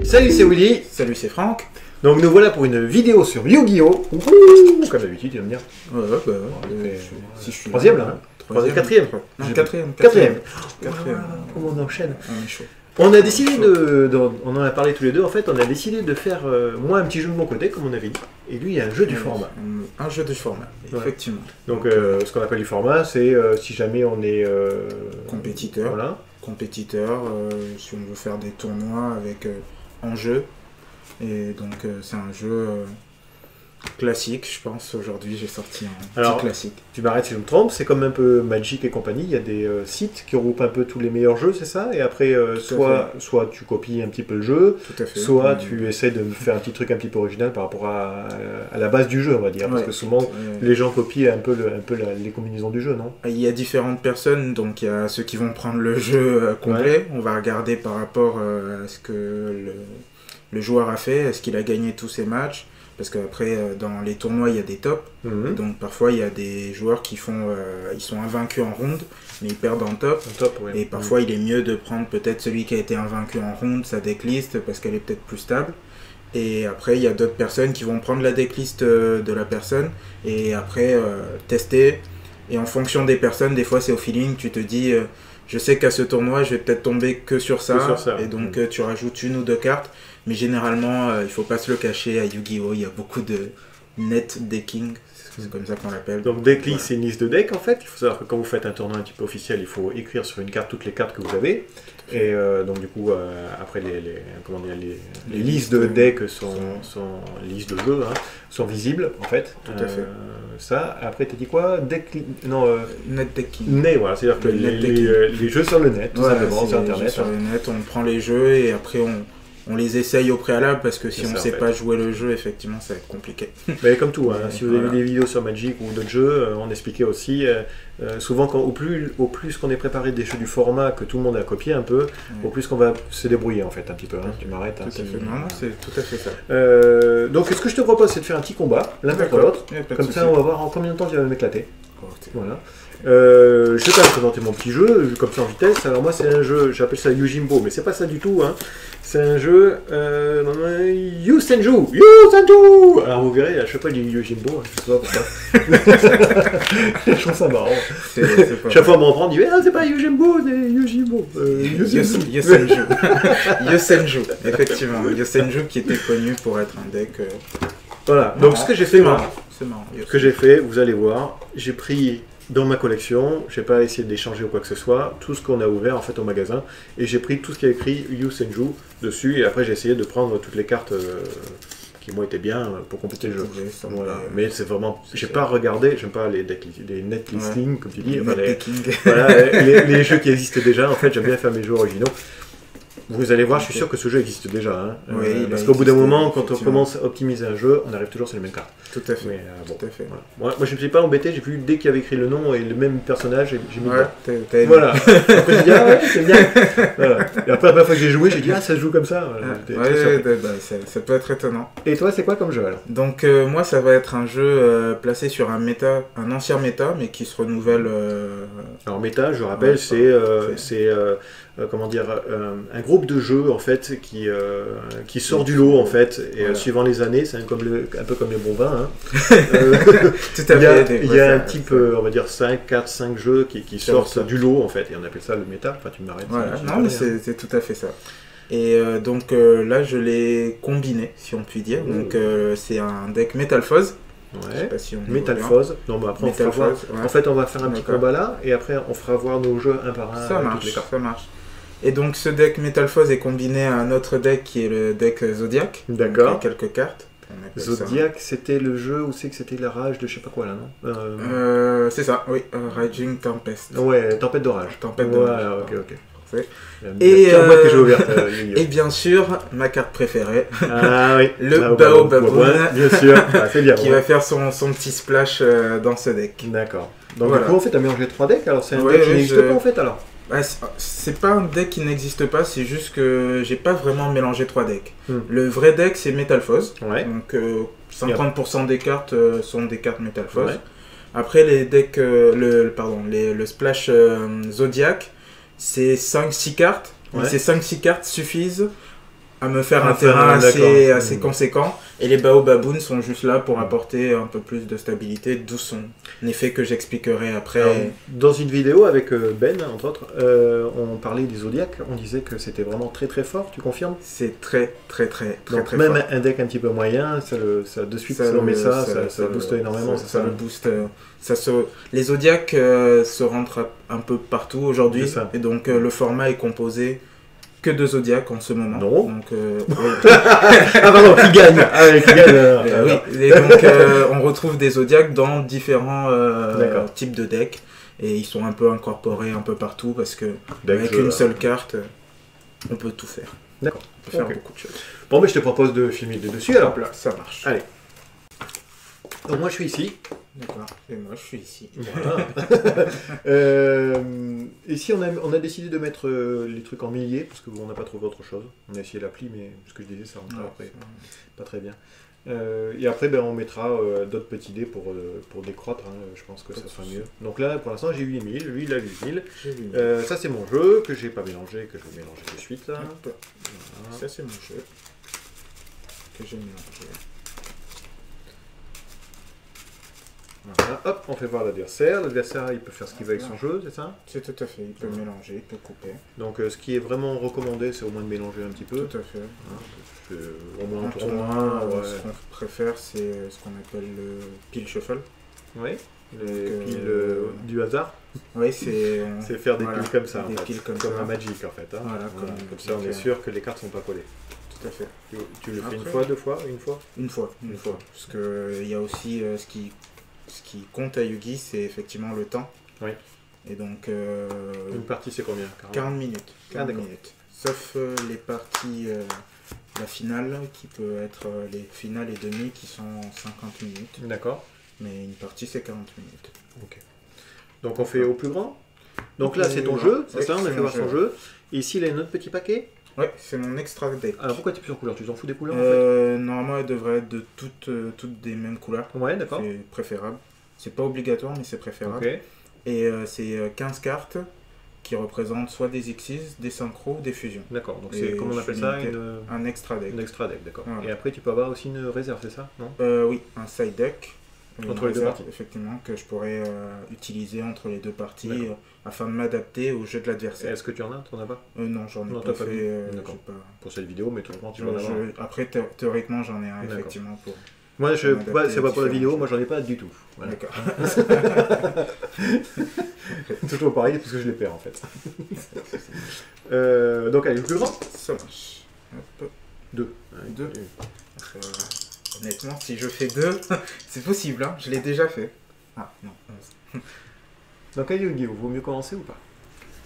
Salut, c'est Willy. Salut, c'est Franck. Donc nous voilà pour une vidéo sur Yu-Gi-Oh! Comme d'habitude, tu vas me dire. Ouais, bah ouais. Si je suis troisième là, hein. Quatrième. Non, quatrième. Comment on enchaîne? On est chaud. On a décidé on en a parlé tous les deux, en fait, on a décidé de faire, moi, un petit jeu de mon côté, comme on avait dit, et lui, un jeu du format. Un jeu du format, effectivement. Donc, ce qu'on appelle du format, c'est si jamais on est... compétiteur. Voilà. Compétiteur, si on veut faire des tournois avec enjeu. Et donc, c'est un jeu classique, je pense. Aujourd'hui, j'ai sorti un petit classique. Tu m'arrêtes si je me trompe, c'est comme un peu Magic et compagnie. Il y a des sites qui regroupent un peu tous les meilleurs jeux, c'est ça? Et après, soit tu copies un petit peu le jeu, soit tu essaies de faire un petit truc un petit peu original par rapport à la base du jeu, on va dire. Parce que souvent, les gens copient un peu les combinaisons du jeu, non? Il y a différentes personnes, donc il y a ceux qui vont prendre le jeu complet. On va regarder par rapport à ce que le joueur a fait, est-ce qu'il a gagné tous ses matchs. Parce qu'après, dans les tournois, il y a des tops. Donc parfois, il y a des joueurs qui font, ils sont invaincus en ronde, mais ils perdent en top. Et parfois, il est mieux de prendre peut-être celui qui a été invaincu en ronde, sa decklist, parce qu'elle est peut-être plus stable. Et après, il y a d'autres personnes qui vont prendre la decklist de la personne et après tester. Et en fonction des personnes, des fois, c'est au feeling. Tu te dis, je sais qu'à ce tournoi, je vais peut-être tomber que sur ça. Et donc, tu rajoutes une ou deux cartes. Mais généralement, il ne faut pas se le cacher, à Yu-Gi-Oh! Il y a beaucoup de net decking, c'est comme ça qu'on l'appelle. Donc decklist, c'est une liste de decks en fait. Il faut savoir que quand vous faites un tournoi un petit peu officiel, il faut écrire sur une carte toutes les cartes que vous avez. Et donc du coup, après les listes de decks listes de jeux, sont visibles en fait. Tout à fait. Ça, après tu as dit quoi? Net decking. Voilà, c'est-à-dire que les jeux sur le net, tout simplement, sur internet. Sur le net, on prend les jeux et après on les essaye au préalable parce que si on ne sait pas jouer le jeu, effectivement, ça va être compliqué. Mais comme tout, si vous avez vu des vidéos sur Magic ou d'autres jeux, on expliquait aussi, souvent au plus qu'on est préparé des jeux du format que tout le monde a copié un peu, au plus qu'on va se débrouiller en fait un petit peu. Tu m'arrêtes. Tout à fait, non, c'est tout à fait ça. Donc ce que je te propose, c'est de faire un petit combat, l'un contre l'autre. Comme ça, on va voir en combien de temps tu vas m'éclater. Voilà. Je vais quand même présenter mon petit jeu, comme ça en vitesse. Alors moi c'est un jeu, j'appelle ça Yojimbo, mais c'est pas ça du tout. C'est un jeu Yusenju. Alors vous verrez, à chaque fois je dis Yojimbo, je sais pas pourquoi. Je trouve ça marrant. Chaque fois on m'en prend, on dit c'est pas Yojimbo, c'est Yojimbo. Yusenju. Yusenju, effectivement. Yusenju qui était connu pour être un deck. Voilà, donc ce que j'ai fait, c'est marrant. Ce que j'ai fait, vous allez voir, j'ai pris dans ma collection, je n'ai pas essayé d'échanger ou quoi que ce soit, tout ce qu'on a ouvert en fait au magasin, et j'ai pris tout ce qui est écrit Yusenju dessus, et après j'ai essayé de prendre toutes les cartes qui m'ont été bien pour compléter le jeu. Voilà. Mais c'est vraiment, j'ai pas regardé, j'aime pas les net listings comme tu dis, les jeux qui existent déjà, en fait j'aime bien faire mes jeux originaux. Vous allez voir, je suis sûr que ce jeu existe déjà. Parce qu'au bout d'un moment, quand on commence à optimiser un jeu, on arrive toujours sur les mêmes cartes. Tout à fait. Mais, tout à fait. Voilà. Moi, je ne me suis pas embêté, j'ai vu dès qu'il y avait écrit le nom et le même personnage, j'ai mis Voilà. Après, j'ai dit, c'est bien. Voilà. Et après, la première fois que j'ai joué, j'ai dit, ça se joue comme ça. Ça peut être étonnant. Et toi, c'est quoi comme jeu alors? Donc, moi, ça va être un jeu placé sur un ancien méta, mais qui se renouvelle. Alors, méta, je rappelle, c'est comment dire, un groupe de jeux en fait qui sort du lot en fait et suivant les années, c'est un peu comme les bons vins. Tout à fait. Il y a un type, on va dire 5 jeux qui sortent du lot en fait et on appelle ça le méta. Enfin, tu m'arrêtes. Voilà. Non, mais c'est tout à fait ça. Et donc là, je l'ai combiné, si on peut dire. Donc c'est un deck Metal Fuzz. Ouais, Metal Fuzz. Non, mais après, en fait, on va faire un petit combat là et après, on fera voir nos jeux un par un. Ça marche. Et donc ce deck Metal Fuzz est combiné à un autre deck qui est le deck Zodiac. D'accord. Quelques cartes. Zodiac, c'était le jeu où c'est que c'était la rage de je sais pas quoi là, non c'est ça, oui. Raging Tempest. Ouais, tempête d'orage. Tempête d'orage. Ok. Et bien sûr, ma carte préférée. Ah oui. Le Baobaboon. Bien sûr. C'est bien. Qui va faire son petit splash dans ce deck. D'accord. Donc du coup, en fait, tu as mélangé 3 decks, alors c'est un deck qui n'existe pas en fait alors. C'est pas un deck qui n'existe pas, c'est juste que j'ai pas vraiment mélangé 3 decks. Le vrai deck c'est Metal Fuzz, donc 50% des cartes sont des cartes Metal Fuzz. Après les decks, le splash Zodiac, c'est 5-6 cartes, et ces 5-6 cartes suffisent à me faire un terrain, terrain assez conséquent. Et les Baobabounes sont juste là pour apporter un peu plus de stabilité, d'où son effet que j'expliquerai après. Alors, dans une vidéo avec Ben, entre autres, on parlait des zodiaques, on disait que c'était vraiment très très fort, tu confirmes? C'est très Donc très même fort. un deck un petit peu moyen, ça de suite, Ça si on met le- ça booste énormément. Ça le booste. Les zodiacs se rentrent un peu partout aujourd'hui. C'est ça. Et donc le format est composé que de zodiacs en ce moment. Non. Donc, Ah pardon, qui gagne? Ah, qui gagne oui. Et donc on retrouve des zodiacs dans différents types de decks. Et ils sont un peu incorporés un peu partout parce que avec une seule carte, on peut tout faire. D'accord. On peut faire Ok. beaucoup de choses. Bon, mais je te propose de filmer dessus alors. Hop là, ça marche. Allez. Donc moi je suis ici. D'accord. Et moi je suis ici. Voilà. Ici on a décidé de mettre les trucs en milliers parce qu'on n'a pas trouvé autre chose. On a essayé l'appli mais ce que je disais ça rentre après pas très bien. Et après ben, on mettra d'autres petits dés pour décroître, hein. Je pense que ça sera mieux. Donc là pour l'instant j'ai 8000, lui il a 8000. Ça c'est mon jeu que j'ai pas mélangé, que je vais mélanger de suite. Là. Voilà. Ça c'est mon jeu que j'ai mélangé. Voilà. Hop, on fait voir l'adversaire. L'adversaire il peut faire ce qu'il veut avec son jeu, c'est ça? C'est tout à fait, il peut mélanger, il peut couper. Donc ce qui est vraiment recommandé c'est au moins de mélanger un petit peu. Tout à fait. Au moins En un tournoi, tournoi, ce qu'on préfère, c'est ce qu'on appelle le pile shuffle. Oui, les Donc, piles du hasard. Oui, c'est faire des voilà, piles comme ça, des en fait. piles comme Comme ça. un Magic en fait. Hein. Voilà, Voilà, comme comme ça on est sûr que les cartes sont pas collées. Tout à fait. Tu le fais une Après- fois, deux fois, une fois? Une fois. Parce que il y a aussi ce qui compte à Yugi, c'est effectivement le temps. Oui. Et donc Une partie c'est combien? 40 minutes. Ah, 40 d'accord. minutes. Sauf les parties, la finale, qui peut être les finales et demi qui sont 50 minutes. D'accord. Mais une partie c'est 40 minutes. Ok. Donc on fait au plus grand. Donc Au là plus c'est ton grand. jeu, c'est Oui, ça, on a c'est fait mon voir son jeu. jeu. Et ici il a un autre petit paquet. Ouais, c'est mon extra deck. Alors pourquoi tu es plusieurs couleurs? Tu t'en fous des couleurs en fait? Normalement, elle devrait être de toutes des mêmes couleurs. Ouais, d'accord. C'est préférable. C'est pas obligatoire, mais c'est préférable. Ok. Et c'est 15 cartes qui représentent soit des Xyz, des synchros, des fusions. D'accord. Donc Et c'est comment on je appelle suis ça? limité. Un extra deck. Une extra deck, d'accord. Voilà. Et après tu peux avoir aussi une réserve, c'est ça? Non? Oui, un side deck. Une Entre les deux réserve, parties. Effectivement, que je pourrais utiliser entre les deux parties D'accord. afin de m'adapter au jeu de l'adversaire. Est-ce que tu en as? T'en as pas? Non, j'en ai Non, pas t'as pas fait. vu. J'ai D'accord. pas- Pour cette vidéo, mais tout le monde tu vas en avoir. Après, théoriquement, j'en ai un, D'accord. effectivement. Pour... Moi, m'adapter c'est pas aux pour la différents vidéo, jeux. moi j'en ai pas du tout. Voilà. D'accord. Toujours pareil, parce que je les perds en fait. Donc, allez, le plus grand? Ça marche. Hop. 2. Deux. Euh, honnêtement, si je fais 2, c'est possible, hein. Je l'ai déjà fait. Ah, non. 11. Donc, à Yu-Gi-Oh! Vaut mieux commencer ou pas?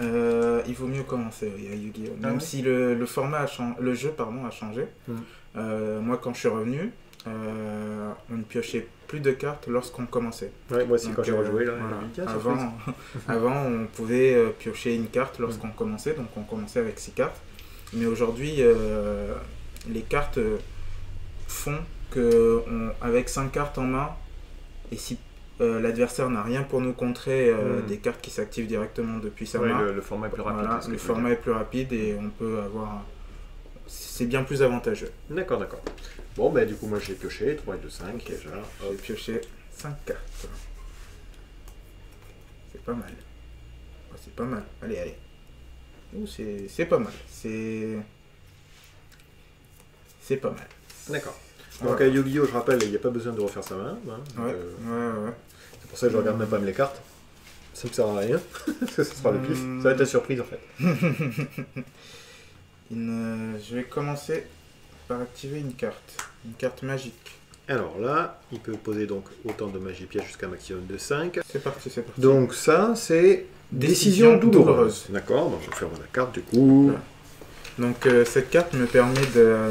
Il vaut mieux commencer oui, à Yu-Gi-Oh! Ah Même ouais si le format le jeu pardon, a changé. Moi, quand je suis revenu, on ne piochait plus de cartes lorsqu'on commençait. Ouais, moi aussi, Donc, quand j'ai rejoué, là, voilà. j'ai dit, tiens, surprise. Avant, on pouvait piocher une carte lorsqu'on commençait, donc on commençait avec 6 cartes. Mais aujourd'hui, les cartes font que avec 5 cartes en main, et si l'adversaire n'a rien pour nous contrer, des cartes qui s'activent directement depuis sa Ouais, main, le format est plus rapide. voilà, c'est ce le que je veux format est plus rapide et on peut avoir... C'est bien plus avantageux. dire. D'accord, d'accord. Bon, bah, du coup, moi j'ai pioché 3 et 2, 5 Ok. déjà. J'ai Hop. pioché 5 cartes. C'est pas mal. Oh, c'est pas mal. Allez, allez. Ouh, c'est pas mal. C'est pas mal. D'accord. Donc, Voilà. à Yu-Gi-Oh! Je rappelle, il n'y a pas besoin de refaire sa main. Hein. Donc, Ouais, ouais. c'est pour ça que je regarde même pas les cartes. Ça me sert à rien. Parce que ça sera le pif. Ça va être la surprise en fait. Je vais commencer par activer une carte magique. Alors là, il peut poser donc autant de magie piège jusqu'à un maximum de 5. C'est parti, c'est parti. Donc ça, c'est Décision décision douloureuse. douloureuse. D'accord, donc je vais faire la carte du coup. Voilà. Donc cette carte me permet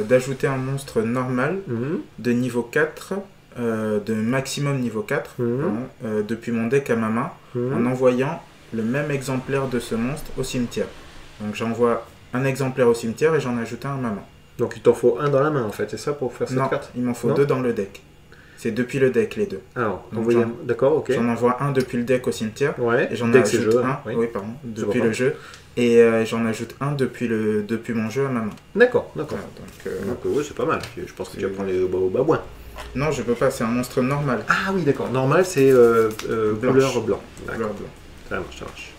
d'ajouter un monstre normal Mhm. de niveau 4, de maximum niveau 4, Mhm. depuis mon deck à ma main, Mhm. en envoyant le même exemplaire de ce monstre au cimetière. Donc j'envoie un exemplaire au cimetière et j'en ajoute un à ma main. Donc il t'en faut un dans la main en fait, c'est ça pour faire cette Non, carte? il m'en faut Non 2 dans le deck. C'est depuis le deck les deux. Alors, Donc, d'accord, ok. J'en envoie un depuis le deck au cimetière. Ouais, Et j'en deck, ajoute c'est jeu, un, oui. oui, pardon, depuis le jeu. Et j'en ajoute un depuis mon jeu à ma main. D'accord. Voilà, Donc, oui, c'est pas mal. Je pense que tu vas prendre les babouins. Non, je peux pas, c'est un monstre normal. Ah oui, d'accord. Normal, c'est couleur blanc. Couleur blanc. Ça marche.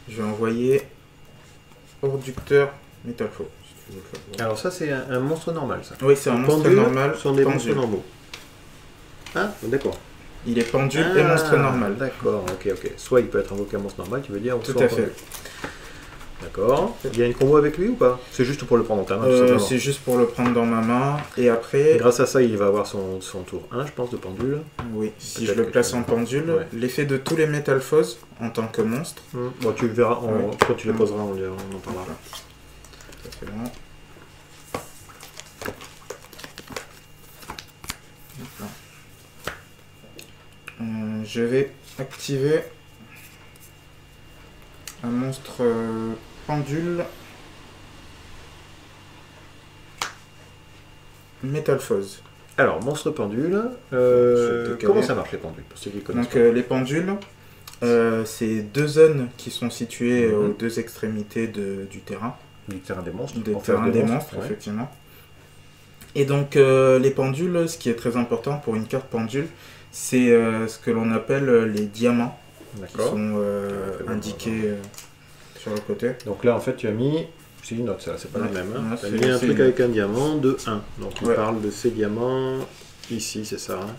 Je vais envoyer Orducteur Métalfo. Si tu veux le faire. Alors ça, c'est un monstre normal, ça. Oui, c'est un monstre normal. Ce sont des monstres pendule. normaux. Ah, d'accord. Il est pendule et monstre normal. D'accord, ok. Soit il peut être invoqué un monstre normal, tu veux dire, ou Tout soit à en pendule. fait. D'accord. Il y a une combo avec lui ou pas? C'est juste pour le prendre en ta main, tout simplement. C'est juste pour le prendre dans ma main. Et après... Grâce à ça, il va avoir son tour 1, je pense, de pendule. Oui, si je le place en pendule, ouais. l'effet de tous les Métalphos en tant que monstre. Bon, tu le verras, quand tu les poseras, on en parlera. Ça fait bon. Je vais activer un monstre pendule Métalphose. Alors, monstre pendule, comment ça marche les pendules, pour ceux qui connaissent Donc les pendules, c'est deux zones qui sont situées aux deux extrémités du terrain. Du terrain des monstres. Des terrains des monstres, ouais. Effectivement. Et donc les pendules, ce qui est très important pour une carte pendule, c'est ce que l'on appelle les diamants, qui sont indiqués sur le côté. Donc là, en fait, tu as mis... C'est une note, ça, c'est pas la même. Hein. Tu as mis un truc une... avec un diamant de 1. Donc il parle de ces diamants ici, c'est ça. Hein.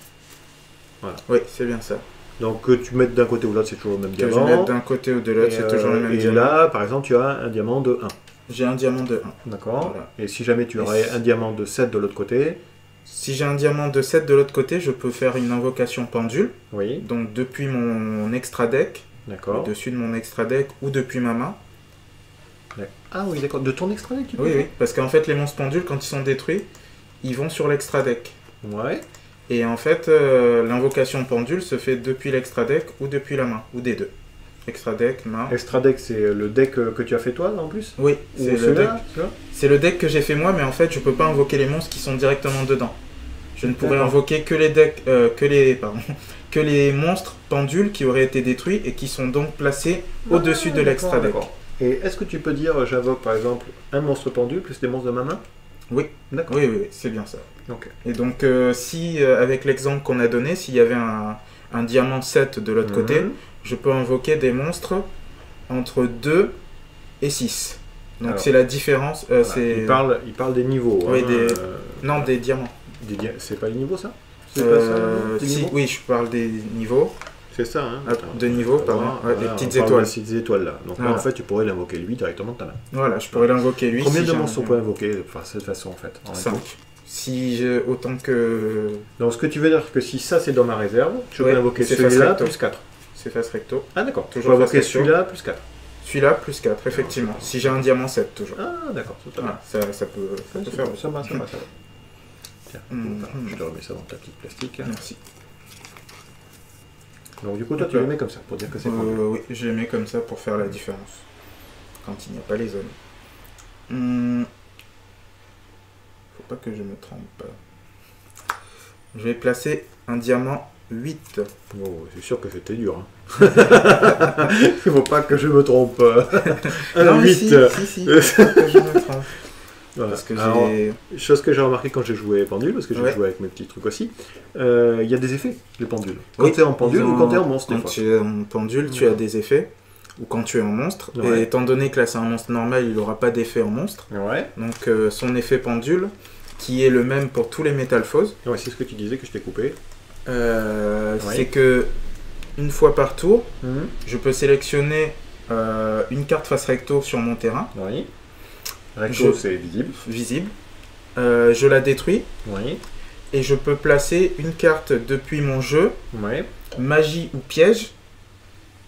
Voilà. Oui, c'est bien ça. Donc que tu mettes d'un côté ou de l'autre, c'est toujours le même diamant. Que je mette d'un côté ou de l'autre, c'est toujours le même diamant. Et là, par exemple, tu as un diamant de 1. J'ai un diamant de 1. D'accord. Voilà. Et si jamais tu aurais un diamant de 7 de l'autre côté... Si j'ai un diamant de 7 de l'autre côté, je peux faire une invocation pendule. Oui. Donc depuis mon extra deck, au-dessus de mon extra deck ou depuis ma main. Ah oui, d'accord. De ton extra deck, tu peux Oui, parce qu'en fait, les monstres pendules, quand ils sont détruits, ils vont sur l'extra deck. Ouais. Et en fait, l'invocation pendule se fait depuis l'extra deck ou depuis la main, ou des deux. Extra deck, main. Extra deck, c'est le deck que tu as fait toi, en plus? Oui, c'est le deck que j'ai fait moi, mais en fait, je peux pas invoquer les monstres qui sont directement dedans. Je ne pourrais invoquer que les decks, que les monstres pendules qui auraient été détruits et qui sont donc placés au-dessus de l'extra deck. Et est-ce que tu peux dire, j'invoque par exemple un monstre pendule plus des monstres de ma main? Oui, d'accord. Oui, c'est bien ça. Okay. Et donc, si, avec l'exemple qu'on a donné, s'il y avait un diamant 7 de l'autre côté, je peux invoquer des monstres entre 2 et 6. Donc, c'est la différence. Voilà. Il parle des niveaux. Oui, non, des diamants. C'est pas les niveaux, ça? Oui, je parle des niveaux. C'est ça, hein. De niveau, pardon. Des petites étoiles. Ces étoiles-là. Donc là, en fait, tu pourrais l'invoquer lui directement de ta main. Voilà, je pourrais l'invoquer lui. Combien de monstres on peut invoquer de cette façon, en fait? 5. Si j'ai autant que... Donc ce que tu veux dire, que si ça c'est dans ma réserve, je peux invoquer celui-là plus 4. C'est face recto. Ah d'accord, je peux invoquer celui-là plus 4. Celui-là plus 4, effectivement. Si j'ai un diamant 7, toujours. Ah d'accord, ça peut faire. Ça va. Tiens, je te remets ça dans ta petite plastique. Merci. Donc du coup, toi tu le mets comme ça, pour dire que c'est oui, je le mets comme ça pour faire la différence. Quand il n'y a pas les zones. Faut pas que je me trompe. Je vais placer un diamant 8. Oh, c'est sûr que c'était dur. Hein. Il faut pas que je me trompe. Non, 8. Si, faut que je me trompe. Voilà. Parce que chose que j'ai remarqué quand j'ai joué pendule, parce que j'ai joué avec mes petits trucs aussi, il y a des effets, les pendules. Quand tu es en pendule ou quand tu es en monstre, des fois. Quand tu es en pendule, tu as des effets, ou quand tu es en monstre. Et étant donné que là c'est un monstre normal, il n'aura pas d'effet en monstre. Donc son effet pendule, qui est le même pour tous les métalphoses. C'est ce que tu disais que je t'ai coupé. C'est que une fois par tour, je peux sélectionner une carte face recto sur mon terrain. Recto, c'est visible. Je la détruis. Oui. Et je peux placer une carte depuis mon jeu, magie ou piège,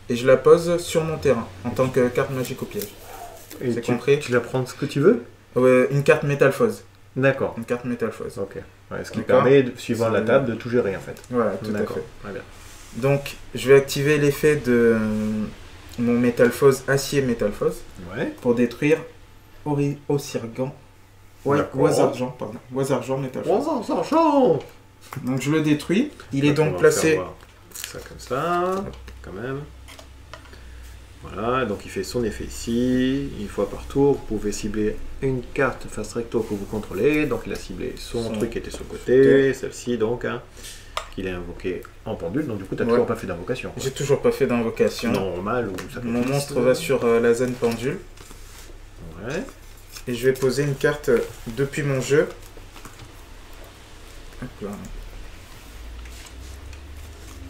et je la pose sur mon terrain en tant que carte magique ou piège. C'est compris? Tu la prends ce que tu veux? Une carte métalphose. D'accord. Une carte métalphose. Ok. Ce qui permet, suivant la table, de tout gérer en fait. Voilà, tout à fait. Très bien. Donc, je vais activer l'effet de mon Métalphose, acier Métalphose, Ouais. pour détruire Osirgan. Ouais, D'accord. Oisargent, pardon. Oisargent Métalphose. Oh, ça change. Donc, je le détruis. Il est On donc va placé. faire voir ça comme ça, quand même. Voilà, donc il fait son effet ici, une fois par tour. Vous pouvez cibler une carte face recto que vous contrôlez. Donc il a ciblé son truc qui était sur le côté, celle-ci donc, hein, qu'il a invoqué en pendule. Donc du coup, tu n'as toujours pas fait d'invocation. J'ai toujours pas fait d'invocation. Normal ou ça. Mon monstre va sur la zone pendule. Ouais. Et je vais poser une carte depuis mon jeu. Hop là.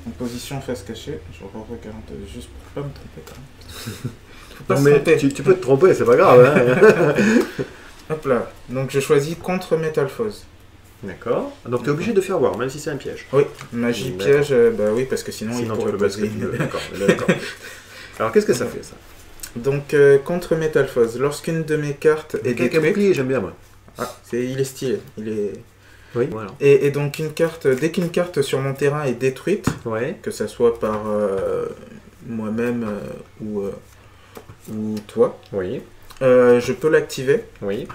En position face cachée. Je regarde juste pour pas me tromper quand même. Faut pas Non, se mais tromper. tu peux te tromper, c'est pas grave. Hein. Hop là. Donc je choisis contre Métalphose. D'accord. Donc tu es obligé de faire voir, même si c'est un piège. Oui, magie D'accord. piège, bah oui, parce que sinon il Sinon tu pourrait peux mettre ce que poser tu veux. une... D'accord. D'accord. Alors qu'est-ce que ça fait ça? Donc contre Métalphose, lorsqu'une de mes cartes est Quelqu'un détruite... bouclier, j'aime bien moi. Ah, il est stylé. Il est... Oui, voilà. Et donc une carte, dès qu'une carte sur mon terrain est détruite, Ouais. que ça soit par moi-même ou toi, Oui. je peux l'activer. Oui.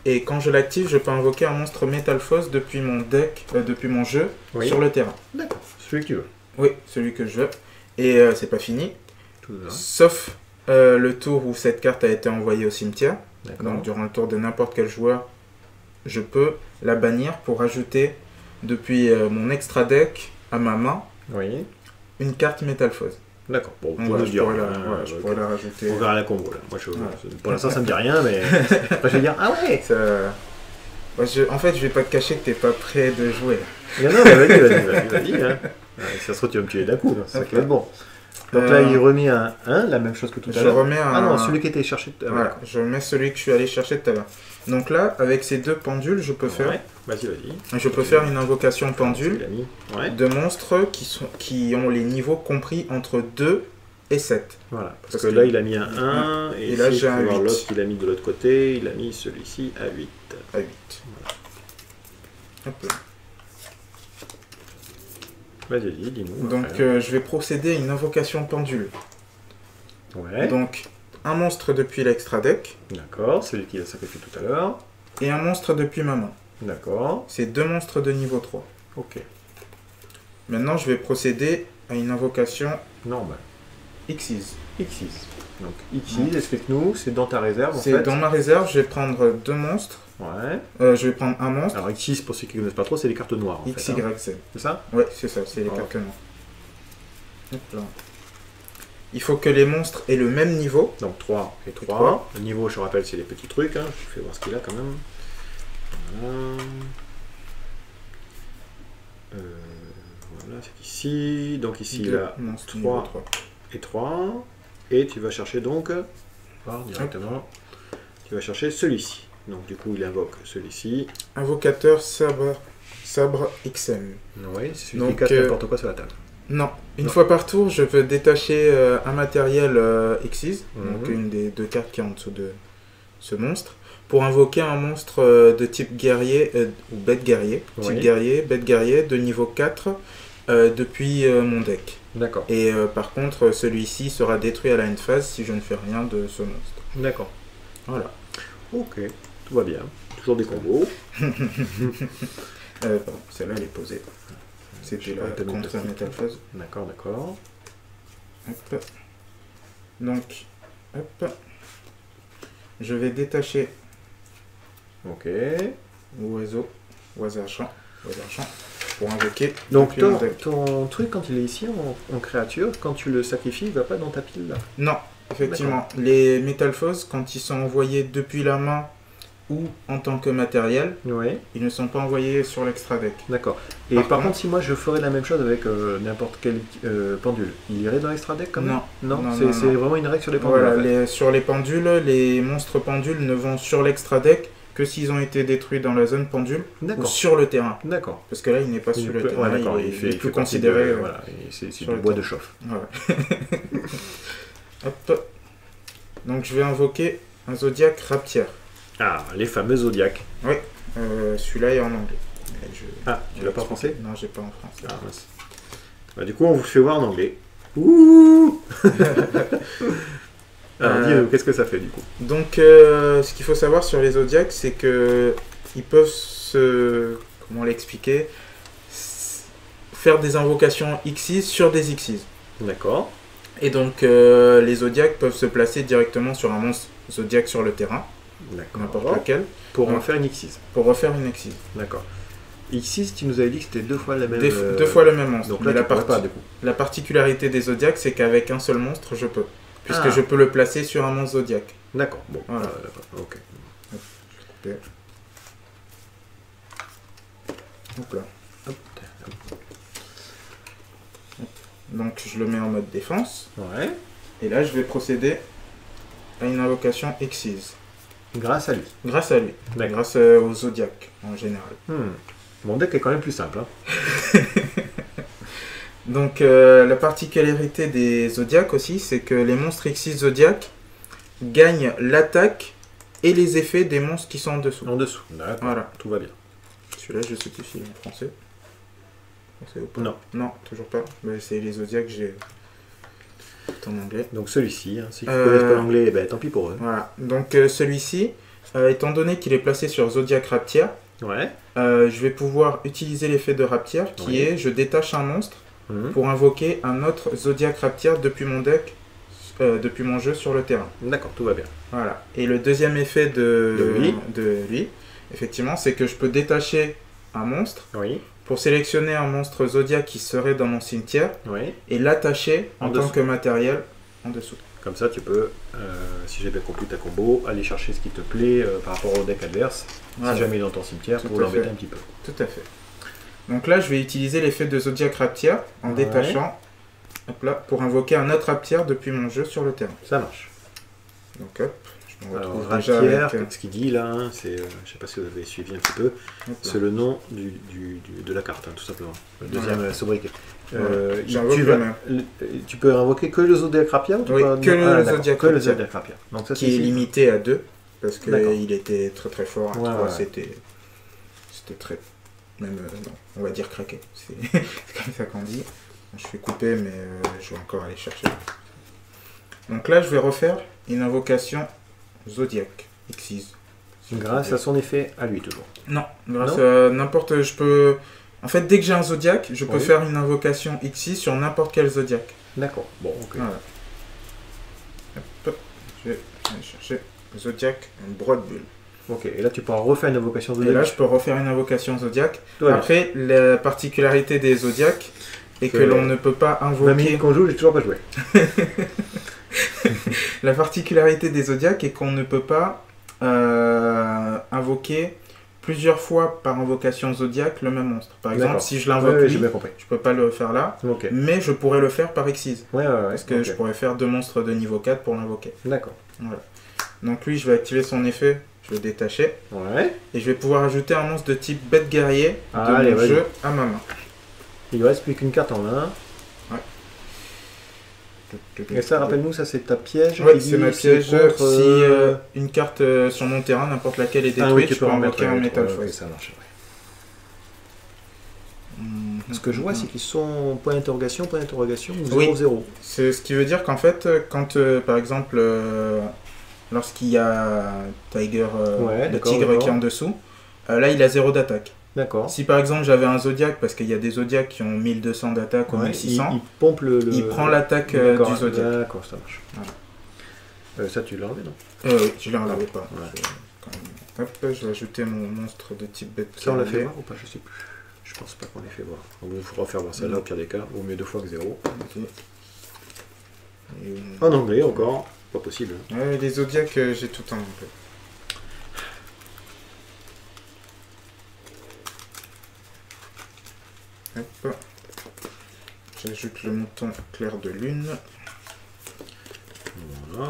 Et quand je l'active, je peux invoquer un monstre Métalphose depuis mon deck, depuis mon jeu, Oui. sur le terrain. D'accord. Celui que tu veux. Oui, celui que je veux. Et c'est pas fini, Tout ça. sauf le tour où cette carte a été envoyée au cimetière. D'accord. Donc durant le tour de n'importe quel joueur, je peux la bannir pour ajouter depuis mon extra deck à ma main Oui. une carte Métalphose. D'accord. Bon, Donc vous voilà, pouvez je dire. pourrais la, hein, voilà, je ok. pourrais la rajouter. On verra la combo là. Moi, Voilà. pour l'instant, ça me dit rien, mais après, je vais dire ah ouais. Ça- Moi, en fait, je vais pas te cacher que t'es pas prêt de jouer. Non, non, mais vas-y. Hein. Ouais, si ça se trouve, tu vas me tuer d'un coup. C'est ça qui va être bon. Donc là, il remet un 1, la même chose que tout à Je l'heure. remets un... Ah non, celui qui était cherché. Voilà, je mets celui que je suis allé chercher tout à l'heure. Donc là, avec ces deux pendules, je peux faire... Ouais. Vas-y. Je peux faire une invocation pendule Il a mis. Ouais. de monstres qui ont les niveaux compris entre 2 et 7. Voilà. Parce Parce que que- là, il a mis un 1. Et, Et là, ici, j'ai il faut un voir 8. l'autre qu'il a mis de l'autre côté. Il a mis celui-ci à 8. À 8. Hop là. Vas-y, dis-nous. Donc après. je vais procéder à une invocation pendule. Ouais. Donc un monstre depuis l'extra deck D'accord. Celui qui a sacrifié tout à l'heure. et un monstre depuis ma main. D'accord. C'est deux monstres de niveau 3. Ok. Maintenant je vais procéder à une invocation Normal. Xyz. X6. Donc X6, explique-nous, c'est dans ta réserve en C'est fait. dans ma réserve, je vais prendre deux monstres. Ouais. Je vais prendre un monstre. Alors X6, pour ceux qui ne connaissent pas trop, c'est les cartes noires en fait. hein. XYZ. C'est ça? Ouais, c'est ça, c'est les Ah, cartes noires. Hop là. Il faut que les monstres aient le même niveau. Donc 3 et 3. Trois. Le niveau, je rappelle, c'est les petits trucs. Hein. Je fais voir ce qu'il a quand même. Voilà. Voilà, c'est ici. Donc ici, il Deux a monstres 3 niveau 3. et 3. Et tu vas chercher donc, voir directement, tu vas chercher celui-ci. Donc du coup, il invoque celui-ci. Invocateur sabre XM. Oui, c'est celui Donc, qui casse n'importe quoi sur la table. Non, une Non. fois par tour, je peux détacher un matériel Xyz, donc Mhm. une des deux cartes qui est en dessous de ce monstre, pour invoquer un monstre de type guerrier ou bête guerrier, type Oui. guerrier, bête guerrier de niveau 4 depuis mon deck. D'accord. Et par contre, celui-ci sera détruit à la end phase si je ne fais rien de ce monstre. D'accord. Voilà. Ok, tout va bien. Toujours des combos. Pardon, celle-là elle est posée. C'était la t'as mis contre plastique. Metal Phase. D'accord, d'accord. Hop. Donc, hop. Je vais détacher Ok. oiseau, oisargent, pour invoquer. Donc depuis mon deck. ton truc, quand il est ici en créature, quand tu le sacrifies, il va pas dans ta pile là. Non, effectivement. Les Métalphoses, quand ils sont envoyés depuis la main ou en tant que matériel, Oui. ils ne sont pas envoyés sur l'extra deck. D'accord. Et par contre, si moi je ferais la même chose avec n'importe quel pendule, il irait dans l'extra deck quand même? Non. Non, c'est non, c'est non. vraiment une règle sur les pendules. Voilà, en fait. sur les pendules, les monstres pendules ne vont sur l'extra deck que s'ils ont été détruits dans la zone pendule ou D'accord. sur le terrain. D'accord. Parce que là, il n'est pas sur le terrain, Ouais, d'accord. il est fait plus partie considéré. de- voilà, et c'est sur du le bois de terrain. chauffe. Voilà. Hop. Donc je vais invoquer un Zodiac Raptière. Ah, les fameux zodiacs. Celui-là est en anglais. Mais je- Ah, tu l'as pas en français? Non, j'ai pas en français. Ah, mince. Bah, du coup, on vous le fait voir en anglais. Ouh. Alors, dis-nous, qu'est-ce que ça fait du coup? Donc, ce qu'il faut savoir sur les zodiaques, c'est que ils peuvent se... Comment l'expliquer? Faire des invocations Xyz sur des Xyz. D'accord. Et donc, les zodiaques peuvent se placer directement sur un monstre zodiaque sur le terrain, n'importe D'accord. lequel, Pour en Ouais. faire une X6. pour refaire une Xyz. D'accord. X6, tu nous avais dit que c'était 2 fois la même. Deux fois le même monstre. Donc Mais là, la, tu pourrais parti- pas du coup. la particularité des zodiaques, c'est qu'avec un seul monstre, je peux. Puisque Ah. je peux le placer sur un monstre zodiaque. D'accord. Bon. Voilà. D'accord. Ok. Hop là. Hop. Donc, je le mets en mode défense. Ouais. Et là, je vais procéder à une invocation Xyz. Grâce à lui. Grâce à lui. D'accord. Grâce au zodiaque, en général. Mon deck est quand même plus simple. Hein. Donc, la particularité des zodiaques aussi, c'est que les monstres Xyz zodiaques gagnent l'attaque et les effets des monstres qui sont en dessous. En dessous. D'accord. Voilà. Tout va bien. Celui-là, je sais plus s'il est en français. Français ou pas? Non. Non, toujours pas. Mais c'est les zodiaques, j'ai tout en anglais. Donc celui-ci, hein, ceux qui ne connaissent pas l'anglais, eh ben, tant pis pour eux. Voilà. Donc, celui-ci, étant donné qu'il est placé sur Zodiac Raptière, Ouais. je vais pouvoir utiliser l'effet de Raptière qui Oui. est je détache un monstre Mhm. pour invoquer un autre Zodiac Raptière depuis mon deck, depuis mon jeu sur le terrain. D'accord, tout va bien. Voilà. Et le deuxième effet de lui, effectivement, c'est que je peux détacher un monstre Oui. pour sélectionner un monstre Zodiac qui serait dans mon cimetière Oui. et l'attacher en En tant dessous. que matériel en dessous. Comme ça, tu peux, si j'ai bien compris ta combo, aller chercher ce qui te plaît par rapport au deck adverse, Voilà. si jamais il est dans ton cimetière, Tout pour à l'embêter fait. un petit peu. Tout à fait. Donc là, je vais utiliser l'effet de Zodiac Raptière en Ouais. détachant hop là, pour invoquer un autre Raptière depuis mon jeu sur le terrain. Ça marche. Donc hop, je me Alors, retrouve déjà Raptière, avec... ce qu'il dit là, hein, c'est, je sais pas si vous avez suivi un petit peu, hop là. c'est le nom de la carte, hein, tout simplement. Le deuxième sobriquet. J'invoque tu, le même. tu peux invoquer que le Zodiac Rapia ou tu Oui, peux- que le d'accord, Zodiac que le Rapia. Zodiac Rapia. Donc ça, Qui c'est est ici. limité à 2 parce D'accord. qu'il était très très fort. À Ouais, 3, ouais. c'était très... Même, non, on va dire craqué. C'est c'est comme ça qu'on dit. Je suis coupé, mais je vais encore aller chercher. Donc là, je vais refaire une invocation Zodiac Xyz. Grâce à son effet à lui, toujours. Non, grâce Non à n'importe... Je peux... En fait, dès que j'ai un Zodiac, je peux Oui. faire une invocation Xyz sur n'importe quel Zodiac. D'accord. Bon, ok. Voilà. Hop, je vais aller chercher Zodiac Broad Bull. Ok, et là tu pourras refaire une invocation Et Zodiac. là, je peux refaire une invocation Zodiac. Tout va bien. Après, la particularité des Zodiac est que Que- l'on ne peut pas 20 invoquer... minutes qu'on joue, j'ai toujours pas joué. La particularité des Zodiac est qu'on ne peut pas invoquer plusieurs fois par invocation Zodiac le même monstre. Par exemple, D'accord. si je l'invoque Ouais, lui, j'ai bien compris. je peux pas le faire là, Ok. mais je pourrais le faire par Xyz. Ouais, ouais, ouais. Parce que ok. je pourrais faire 2 monstres de niveau 4 pour l'invoquer. D'accord. Voilà. Donc lui, je vais activer son effet, je vais détacher, Ouais. et je vais pouvoir ajouter un monstre de type bête guerrier de Allez, mon vas-y. jeu à ma main. Il ne reste plus qu'une carte en main. Et ça, rappelle-nous, ça c'est ta piège. Ouais, qui c'est dit ma piège. contre, Si une carte sur mon terrain, n'importe laquelle est détruite, ah oui, tu je peux peux en mettre invoquer un autre. Metal Ouais, Foil. ok, ça marche. Ouais. Ce que je vois, c'est qu'ils sont point d'interrogation, ou Oui. 0-0. C'est ce qui veut dire qu'en fait, quand par exemple, lorsqu'il y a Tiger, Ouais, le d'accord, tigre d'accord. qui est en dessous, là il a 0 d'attaque. D'accord. Si par exemple j'avais un Zodiac, parce qu'il y a des Zodiacs qui ont 1200 d'attaque ou Ouais, 1600, il pompe le. il prend l'attaque D'accord, du Zodiac. D'accord, ça marche. Voilà. Ça, tu l'as enlevé, non? Oui, je l'ai enlevé pas. Ouais. Quand même. Hop, je vais ajouter mon monstre de type bête. Ça, on l'a fait guerrier. voir ou pas? Je sais plus. Je pense pas qu'on l'ait fait voir. On va vous refaire voir celle-là, au pire des cas. Vaut mieux 2 fois que 0. Ok. Et, En anglais encore. Pas possible. Hein. ouais, les Zodiacs, j'ai tout en anglais. Hop. J'ajoute le mouton clair de lune. Voilà.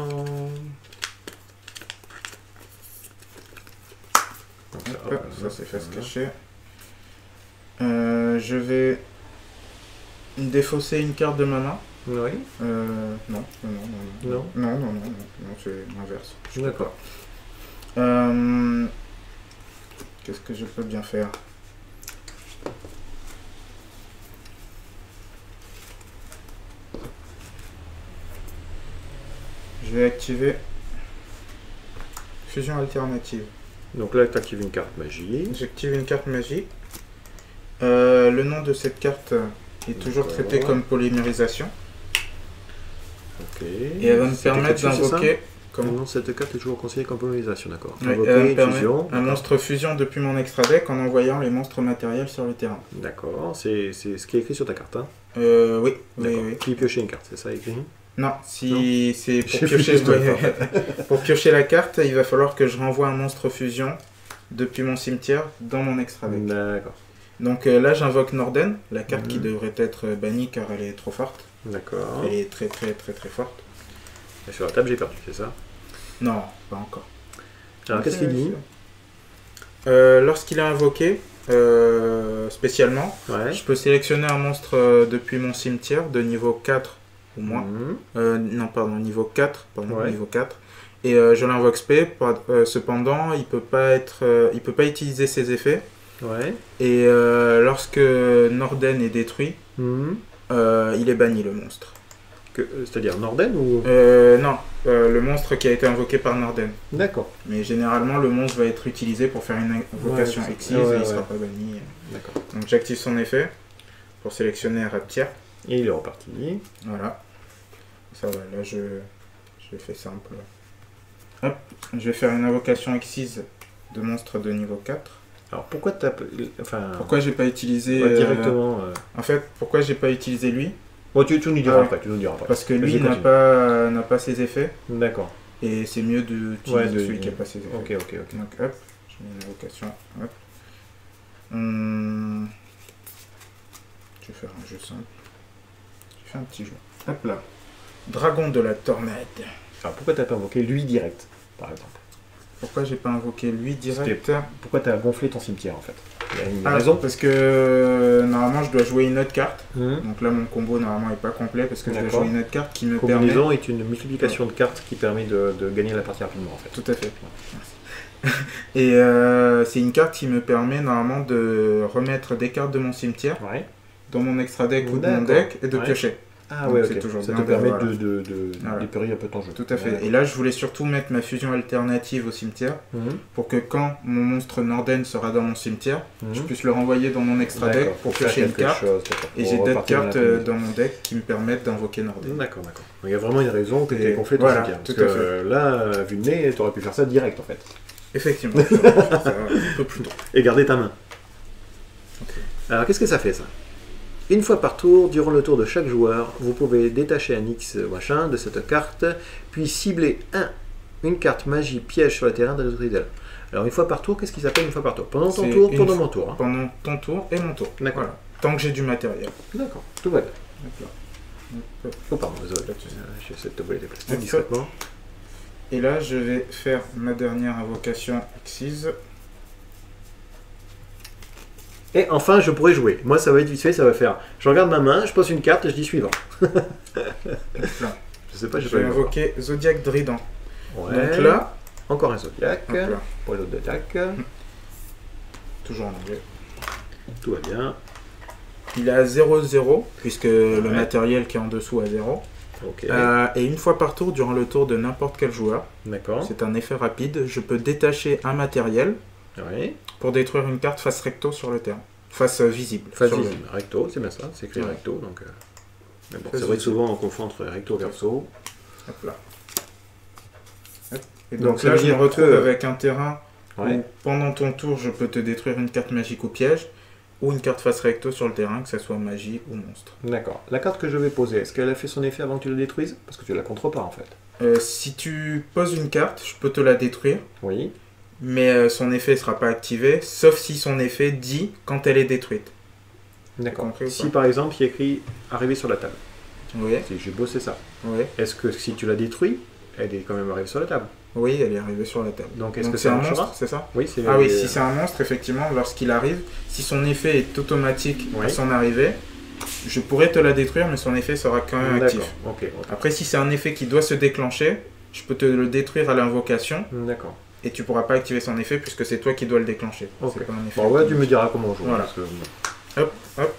Donc, Hop, ça c'est face voilà. cachée. Je vais défausser une carte de ma main. Oui. Non, c'est l'inverse. Je peux D'accord. pas. Qu'est-ce que je peux bien faire? Je vais activer fusion alternative. Donc là, tu actives une carte magie. J'active une carte magie. Le nom de cette carte est toujours traité comme polymérisation. Ok. Et elle va me permettre d'invoquer... Le nom de cette carte est toujours considéré comme polymérisation, d'accord. Oui, elle va me permettre un monstre fusion depuis mon extra deck en envoyant les monstres matériels sur le terrain. D'accord, c'est ce qui est écrit sur ta carte, hein. Oui, oui. Puis piocher une carte, c'est ça écrit? Non, si c'est pour piocher, pour piocher la carte, il va falloir que je renvoie un monstre fusion depuis mon cimetière dans mon extra deck. D'accord. Donc là, j'invoque Norden, la carte qui devrait être bannie car elle est trop forte. D'accord. Elle est très forte. Et sur la table, j'ai perdu, c'est ça? Non, pas encore. Alors, qu'est-ce qu'il dit? Lorsqu'il est invoqué, spécialement, je peux sélectionner un monstre depuis mon cimetière de niveau 4 ou moins. Non, pardon, niveau 4. Niveau 4. Et je l'invoque spé. Cependant, il peut pas utiliser ses effets. Et lorsque Norden est détruit, il est banni, le monstre. C'est-à-dire Norden ou... Non, le monstre qui a été invoqué par Norden. D'accord. Mais généralement, le monstre va être utilisé pour faire une invocation excise et il ne sera pas banni. D'accord. Donc j'active son effet pour sélectionner un Raptir. Et il est reparti. Voilà. Ça va, là je fais simple. Hop, je vais faire une invocation excise de monstre de niveau 4. Alors pourquoi t'as... Pourquoi j'ai pas utilisé... directement... En fait, pourquoi j'ai pas utilisé lui? Bon, tu nous diras après, Parce que lui n'a pas ses effets. D'accord. Et c'est mieux d'utiliser celui qui n'a pas ses effets. Ok. Donc hop, je mets une invocation. Hop. Je vais faire un jeu simple. Je fais un petit jeu. Hop là. Dragon de la tornade. Alors pourquoi t'as pas invoqué lui direct, par exemple? Pourquoi j'ai pas invoqué lui direct? Pourquoi t'as gonflé ton cimetière en fait? Il y a une raison? Parce que normalement je dois jouer une autre carte. Donc là mon combo normalement est pas complet parce que je dois jouer une autre carte qui me permet... Combinaison est une multiplication de cartes qui permet de gagner la partie rapidement en fait. Tout à fait. Merci. Et c'est une carte qui me permet normalement de remettre des cartes de mon cimetière dans mon extra deck ou de mon deck et de piocher. Ah ouais, ok. Ça te permet d'épurer un peu ton jeu. Tout à fait. Et là, je voulais surtout mettre ma fusion alternative au cimetière pour que quand mon monstre Norden sera dans mon cimetière, je puisse le renvoyer dans mon extra deck pour piocher une carte. Et j'ai d'autres cartes dans mon deck qui me permettent d'invoquer Norden. D'accord. Il y a vraiment une raison que tu aies gonflé ton cimetière. Parce que là, vu le nez, tu aurais pu faire ça direct en fait. Effectivement. Ça un peu plus tôt. Et garder ta main. Alors, qu'est-ce que ça fait ça? Une fois par tour, durant le tour de chaque joueur, vous pouvez détacher un X machin de cette carte, puis cibler une carte magie piège sur le terrain de notre idole. Alors une fois par tour, qu'est-ce qui s'appelle une fois par tour? Pendant ton tour, pendant mon tour. Pendant ton tour et mon tour. D'accord. Voilà. Tant que j'ai du matériel. D'accord, tout va bien. Oh pardon, désolé, j'essaie de te voler déplacer discrètement. Et là, je vais faire ma dernière invocation excise. Et enfin, je pourrais jouer. Moi, ça va être vite fait, ça va faire. Je regarde ma main, je pose une carte et je dis suivant. Je sais pas, je vais invoquer Zodiac Drident. Ouais. Donc là, encore un Zodiac pour l'autre d'attaque. Toujours en anglais. Tout va bien. Il est à 0-0, puisque le matériel qui est en dessous à 0. Okay. Et une fois par tour, durant le tour de n'importe quel joueur, c'est un effet rapide, je peux détacher un matériel. Pour détruire une carte face recto sur le terrain. Face visible. Face visible. Recto, c'est bien ça, c'est écrit recto. Donc, mais bon, c'est vrai que souvent on confond entre recto et verso. Hop là. Hop. Et donc là, je me retrouve avec un terrain où pendant ton tour, je peux te détruire une carte magique ou piège, ou une carte face recto sur le terrain, que ce soit magie ou monstre. D'accord. La carte que je vais poser, est-ce qu'elle a fait son effet avant que tu la détruises? Parce que tu la contres pas en fait. Si tu poses une carte, je peux te la détruire. Oui. Mais son effet ne sera pas activé, sauf si son effet dit quand elle est détruite. D'accord. Si par exemple il y a écrit arriver sur la table. Oui. Si j'ai bossé ça. Oui. Est-ce que si tu la détruis, elle est quand même arrivée sur la table? Oui, elle est arrivée sur la table. Donc est-ce que c'est un monstre, c'est ça? Oui, c'est. Ah oui, si c'est un monstre, effectivement, lorsqu'il arrive, si son effet est automatique à son arrivée, je pourrais te la détruire, mais son effet sera quand même actif. Okay. Après, si c'est un effet qui doit se déclencher, je peux te le détruire à l'invocation. D'accord. Et tu pourras pas activer son effet puisque c'est toi qui dois le déclencher. Okay. Bon, ouais, tu me diras comment on joue. Voilà. Hop,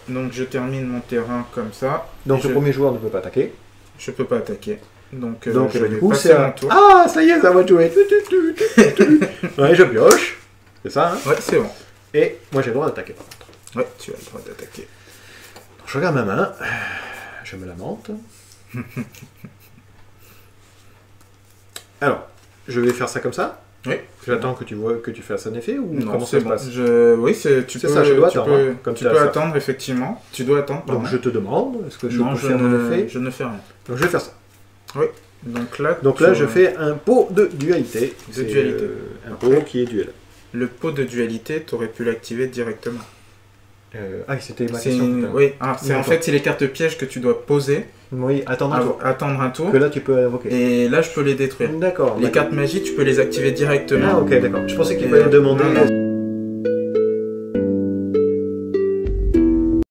donc je termine mon terrain comme ça. Donc le premier joueur ne peut pas attaquer. Je peux pas attaquer. Donc, Donc je bah, vais du coup, passer c'est mon un... tour. Ah, ça y est, ça va jouer. Ouais, je pioche. C'est ça, hein. Ouais, c'est bon. Et moi, j'ai le droit d'attaquer, par contre. Ouais, tu as le droit d'attaquer. Donc, je regarde ma main. Je me lamente. Alors, je vais faire ça comme ça. Oui. J'attends que tu vois que tu fasses un effet ou Non, comment ça c'est se bon. passe? Oui, tu C'est peux, ça, je dois tu attendre, peux, hein, quand tu tu as peux ça. attendre, effectivement. Tu dois attendre, pardon. Donc je te demande, est-ce que je Non, peux faire mon effet? je ne fais rien. Donc je vais faire ça. Oui. Donc là, Je fais un pot de dualité. De C'est, dualité. Un pot qui est duel. le pot de dualité, tu aurais pu l'activer directement. C'était ma C'est question. tout à l'heure. oui, c'est en D'accord. fait c'est les cartes pièges que tu dois poser, Oui, attendre un tour. attendre un tour, Que là tu peux invoquer. et là je peux les détruire. D'accord. Les cartes magiques, tu peux les activer directement. Ah ok, d'accord. Je pensais qu'il Et, fallait demander. non, non.